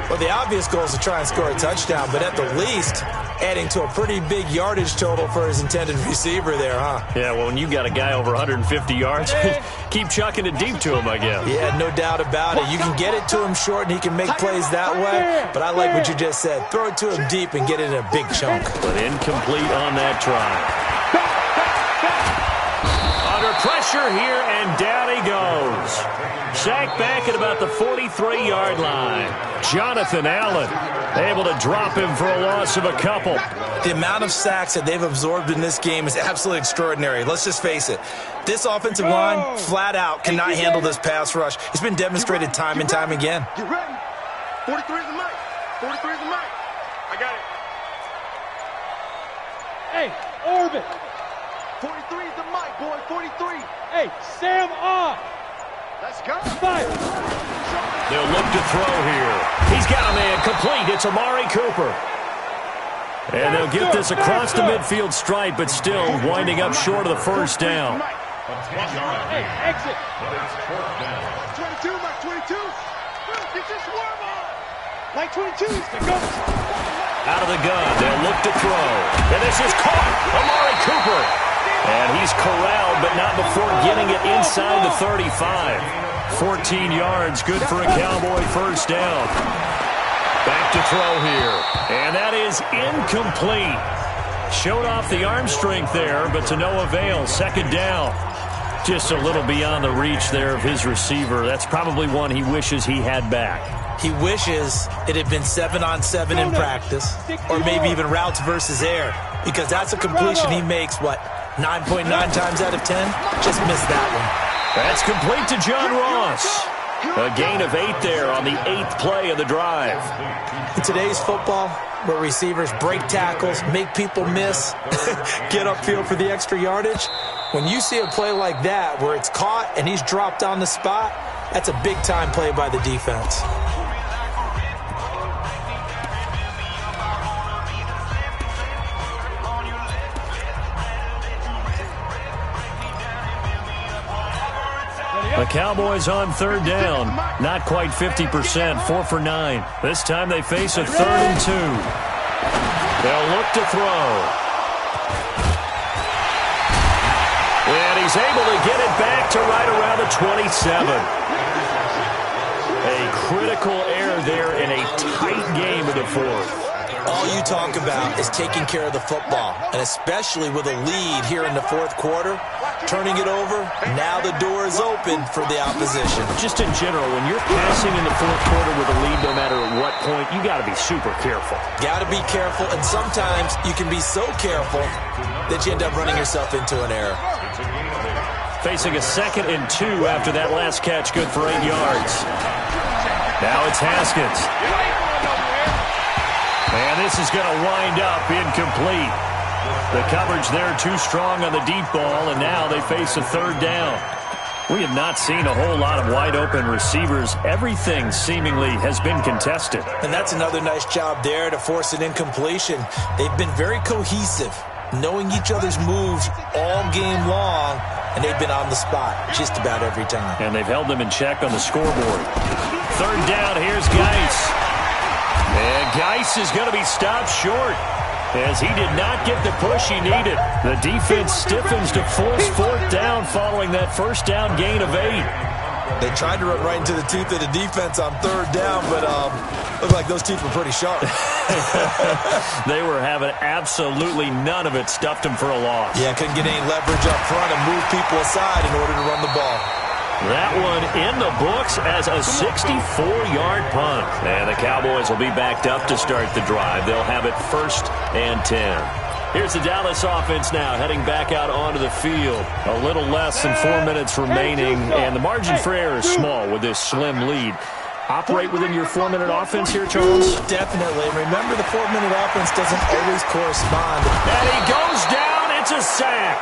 Well, the obvious goal is to try and score a touchdown, but at the least, adding to a pretty big yardage total for his intended receiver there, huh? Yeah, well, when you got a guy over 150 yards, keep chucking it deep to him, I guess. Yeah, no doubt about it. You can get it to him short, and he can make plays that way, but I like what you just said. Throw it to him deep and get it in a big chunk. But incomplete on that try. Under pressure here, and down he goes. Sacked back at about the 43-yard line. Jonathan Allen able to drop him for a loss of a couple. The amount of sacks that they've absorbed in this game is absolutely extraordinary. Let's just face it. This offensive line, flat out, cannot handle this pass rush. It's been demonstrated time and time again. Get ready. 43 is the mic. 43 is the mic. I got it. Hey, Orbit. 43 is the mic, boy. 43. Hey, Sam off. Let's go. Fire. They'll look to throw here. He's got a man complete. It's Amari Cooper. And they'll get this across the midfield stripe, but still winding up short of the first down. Hey, exit. 22, Mike 22. Get your swarm on. Mike 22 is the go. Out of the gun, they'll look to throw. And this is caught. Amari Cooper. And he's corralled, but not before getting it inside the 35. 14 yards, good for a Cowboy first down. Back to throw here. And that is incomplete. Showed off the arm strength there, but to no avail. 2nd down. Just a little beyond the reach there of his receiver. That's probably one he wishes he had back. He wishes it had been 7-on-7 in practice, or maybe even routes versus air, because that's a completion he makes, 9.9 times out of 10? Just missed that one. That's complete to John Ross. A gain of 8 there on the 8th play of the drive. In today's football, where receivers break tackles, make people miss, get upfield for the extra yardage, when you see a play like that where it's caught and he's dropped on the spot, that's a big-time play by the defense. The Cowboys on 3rd down. Not quite 50%, 4 for 9. This time they face a 3rd and 2. They'll look to throw. And he's able to get it back to right around the 27. A critical error there in a tight game of the 4th. All you talk about is taking care of the football, and especially with a lead here in the 4th quarter, turning it over, now the door is open for the opposition. Just in general, when you're passing in the 4th quarter with a lead, no matter at what point, you got to be super careful. Got to be careful, and sometimes you can be so careful that you end up running yourself into an error. Facing a 2nd and 2 after that last catch, good for 8 yards. Now it's Haskins. And this is going to wind up incomplete. The coverage there too strong on the deep ball, and now they face a 3rd down. We have not seen a whole lot of wide-open receivers. Everything seemingly has been contested. And that's another nice job there to force an incompletion. They've been very cohesive, knowing each other's moves all game long, and they've been on the spot just about every time. And they've held them in check on the scoreboard. 3rd down, here's Geis. And Geis is going to be stopped short as he did not get the push he needed. The defense stiffens to force 4th down following that first down gain of 8. They tried to run right into the teeth of the defense on third down, but looked like those teeth were pretty sharp. They were having absolutely none of it. Stuffed them for a loss. Yeah, couldn't get any leverage up front and move people aside in order to run the ball. That one in the books as a 64-yard punt. And the Cowboys will be backed up to start the drive. They'll have it 1st and 10. Here's the Dallas offense now heading back out onto the field. A little less than 4 minutes remaining, and the margin for error is small with this slim lead. Operate within your 4-minute offense here, Charles? Definitely. Remember, the 4-minute offense doesn't always correspond. And he goes down. It's a sack.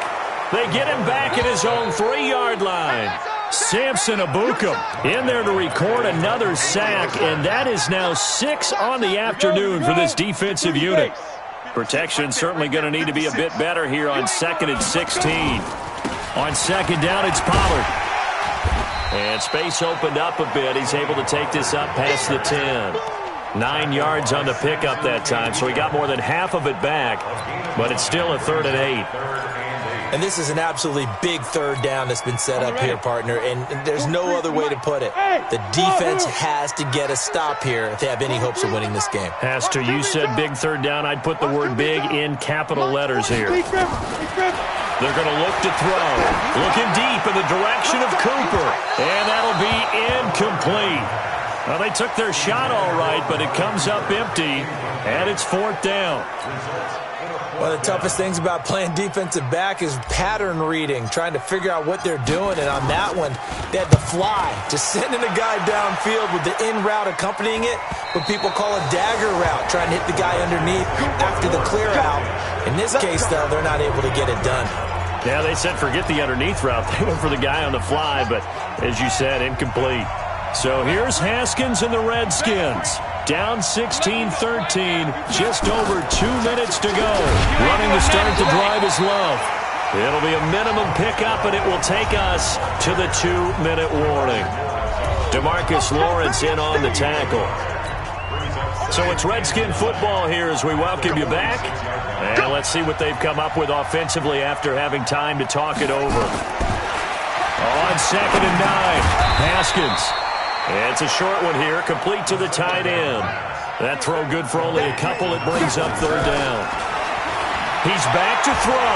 They get him back at his own 3-yard line. Samson Abukum in there to record another sack, and that is now 6 on the afternoon for this defensive unit. Protection certainly going to need to be a bit better here on 2nd and 16. On 2nd down, it's Pollard. And space opened up a bit. He's able to take this up past the 10. 9 yards on the pickup that time, so he got more than half of it back, but it's still a 3rd and 8. And this is an absolutely big 3rd down that's been set up here, partner, and there's no other way to put it. The defense has to get a stop here if they have any hopes of winning this game. Has to. You said big 3rd down. I'd put the word big in capital letters here. They're going to look to throw. Looking deep in the direction of Cooper, and that'll be incomplete. Well, they took their shot all right, but it comes up empty, and it's 4th down. One of the toughest things about playing defensive back is pattern reading, trying to figure out what they're doing. And on that one, they had to fly, just sending a guy downfield with the in route accompanying it, what people call a dagger route, trying to hit the guy underneath after the clear out. In this case, though, they're not able to get it done. Yeah, they said forget the underneath route. They went for the guy on the fly, but as you said, incomplete. So here's Haskins and the Redskins. Down 16-13, just over 2 minutes to go. Running to start the drive is Love. It'll be a minimum pickup, and it will take us to the 2-minute warning. DeMarcus Lawrence in on the tackle. So it's Redskin football here as we welcome you back. And let's see what they've come up with offensively after having time to talk it over. On 2nd and 9, Haskins. It's a short one here, complete to the tight end. That throw good for only a couple. It brings up 3rd down. He's back to throw.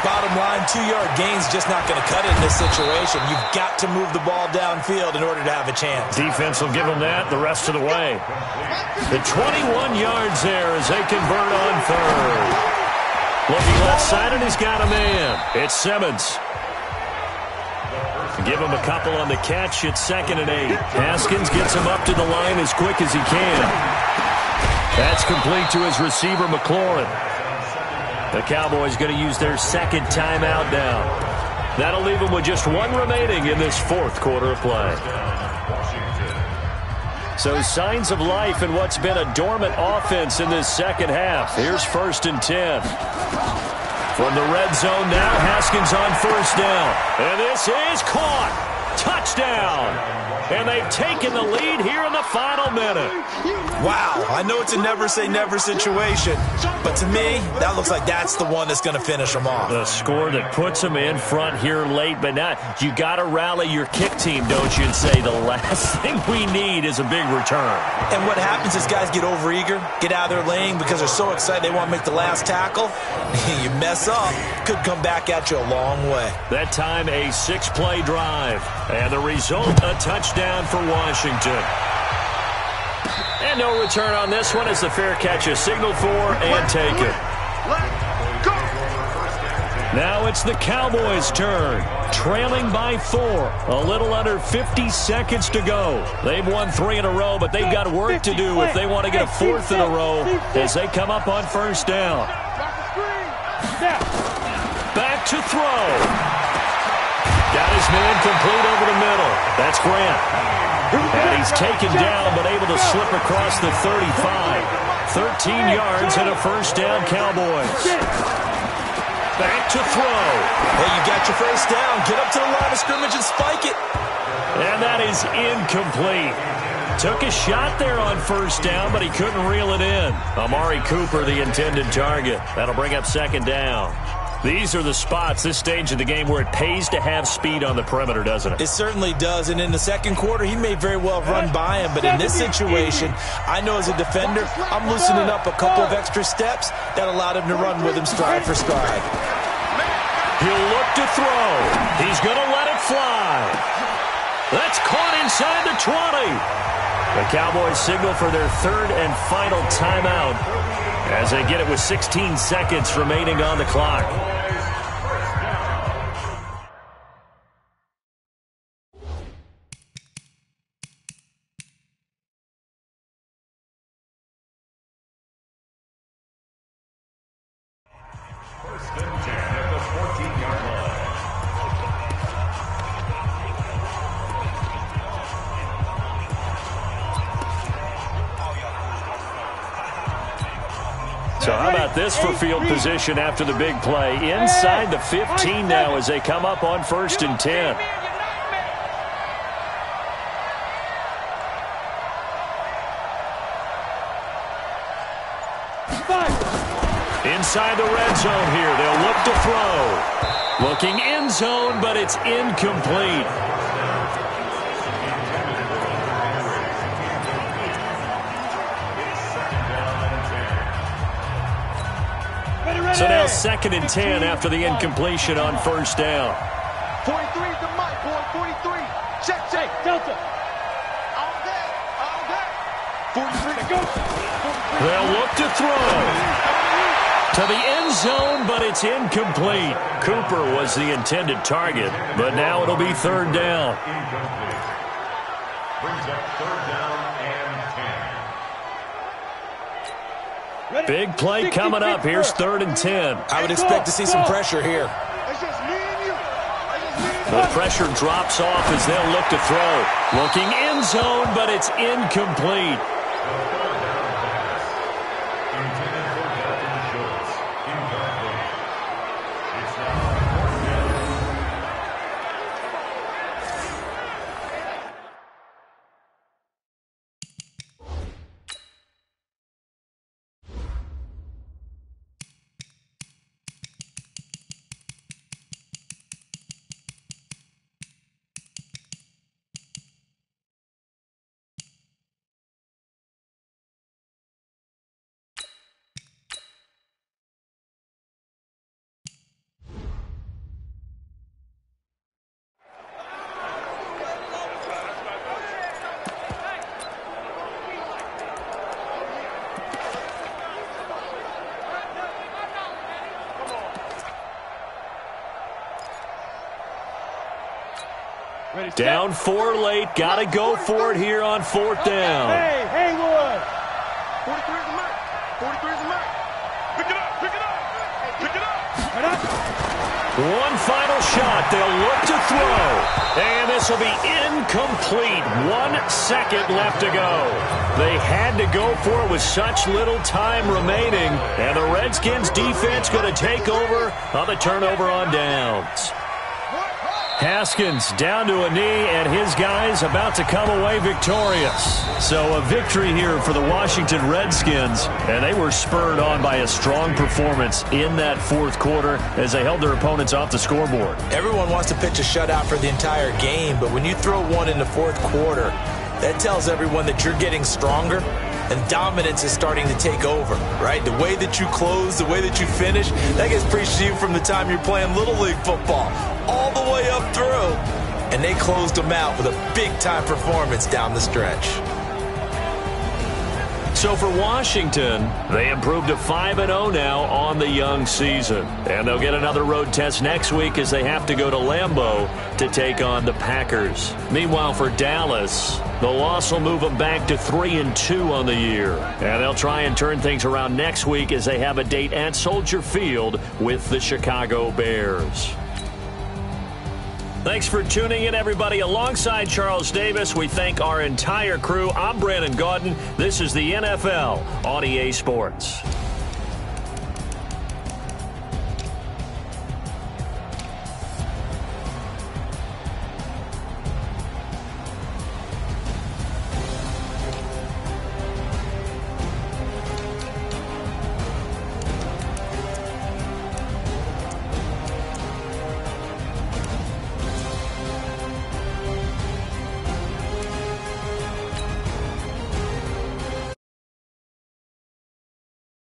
Bottom line, 2-yard gain's just not going to cut it in this situation. You've got to move the ball downfield in order to have a chance. Defense will give them that the rest of the way. The 21 yards there as they convert on 3rd. Looking left side, and he's got a man. It's Simmons. Give him a couple on the catch. It's 2nd and 8. Haskins gets him up to the line as quick as he can. That's complete to his receiver, McLaurin. The Cowboys going to use their 2nd timeout now. That'll leave them with just 1 remaining in this 4th quarter of play. So signs of life in what's been a dormant offense in this 2nd half. Here's 1st and 10. From the red zone now, Haskins on 1st down. And this is caught. Touchdown. And they've taken the lead here in the final minute. Wow, I know it's a never-say-never situation, but to me, that looks like that's the one that's going to finish them off. The score that puts them in front here late, but now you got to rally your kick team, don't you, and say the last thing we need is a big return. And what happens is guys get overeager, get out of their lane because they're so excited they want to make the last tackle. You mess up, could come back at you a long way. That time a 6-play drive, and the result, a touchdown for Washington. And no return on this one as the fair catch is signaled for and taken. Now it's the Cowboys' turn, trailing by 4. A little under 50 seconds to go. They've won 3 in a row, but they've got work to do if they want to get a 4th in a row as they come up on 1st down. Back to throw. Got his man complete over the middle. That's Grant. And he's taken down, but able to slip across the 35. 13 yards and a 1st down, Cowboys. Back to throw. Hey, you got your 1st down. Get up to the line of scrimmage and spike it. And that is incomplete. Took a shot there on 1st down, but he couldn't reel it in. Amari Cooper, the intended target. That'll bring up 2nd down. These are the spots, this stage of the game, where it pays to have speed on the perimeter, doesn't it? It certainly does, and in the second quarter, he may very well run by him, but in this situation, I know as a defender, I'm loosening up a couple of extra steps that allowed him to run with him stride for stride. He'll look to throw. He's going to let it fly. That's caught inside the 20. The Cowboys signal for their third and final timeout as they get it with 16 seconds remaining on the clock. First and 10 at the 14-yard line. So how about this for field position after the big play? Inside the 15 now as they come up on 1st and 10. Inside the red zone here. They'll look to throw. Looking end zone, but it's incomplete. So now 2nd and 10 after the incompletion on 1st down. 43 is the mic, boy. 43. Check, check. Delta. All day. 43. Go. They'll look to throw. To the end zone, but it's incomplete. Cooper was the intended target, but now it'll be 3rd down. Incomplete. Brings up 3rd down and 10. Big play coming up. Here's 3rd and 10. I would expect to see some pressure here. It's just me and you. The pressure drops off as they'll look to throw. Looking end zone, but it's incomplete. Down 4 late. Got to go for it here on 4th down. Hey, Haywood. 43 is the mic. 43 is the mic. Pick it up. Pick it up. Pick it up. One final shot. They'll look to throw. And this will be incomplete. 1 second left to go. They had to go for it with such little time remaining. And the Redskins defense going to take over on the turnover on downs. Haskins down to a knee, and his guys about to come away victorious. So a victory here for the Washington Redskins, and they were spurred on by a strong performance in that 4th quarter as they held their opponents off the scoreboard. Everyone wants to pitch a shutout for the entire game, but when you throw one in the 4th quarter, that tells everyone that you're getting stronger and dominance is starting to take over, right? The way that you close, the way that you finish, that gets preached to you from the time you're playing Little League football all the way up through. And they closed them out with a big-time performance down the stretch. So for Washington, they improved to 5-0 now on the young season. And they'll get another road test next week as they have to go to Lambeau to take on the Packers. Meanwhile, for Dallas, the loss will move them back to 3-2 on the year. And they'll try and turn things around next week as they have a date at Soldier Field with the Chicago Bears. Thanks for tuning in, everybody. Alongside Charles Davis, we thank our entire crew. I'm Brandon Gaudin. This is the NFL on EA Sports.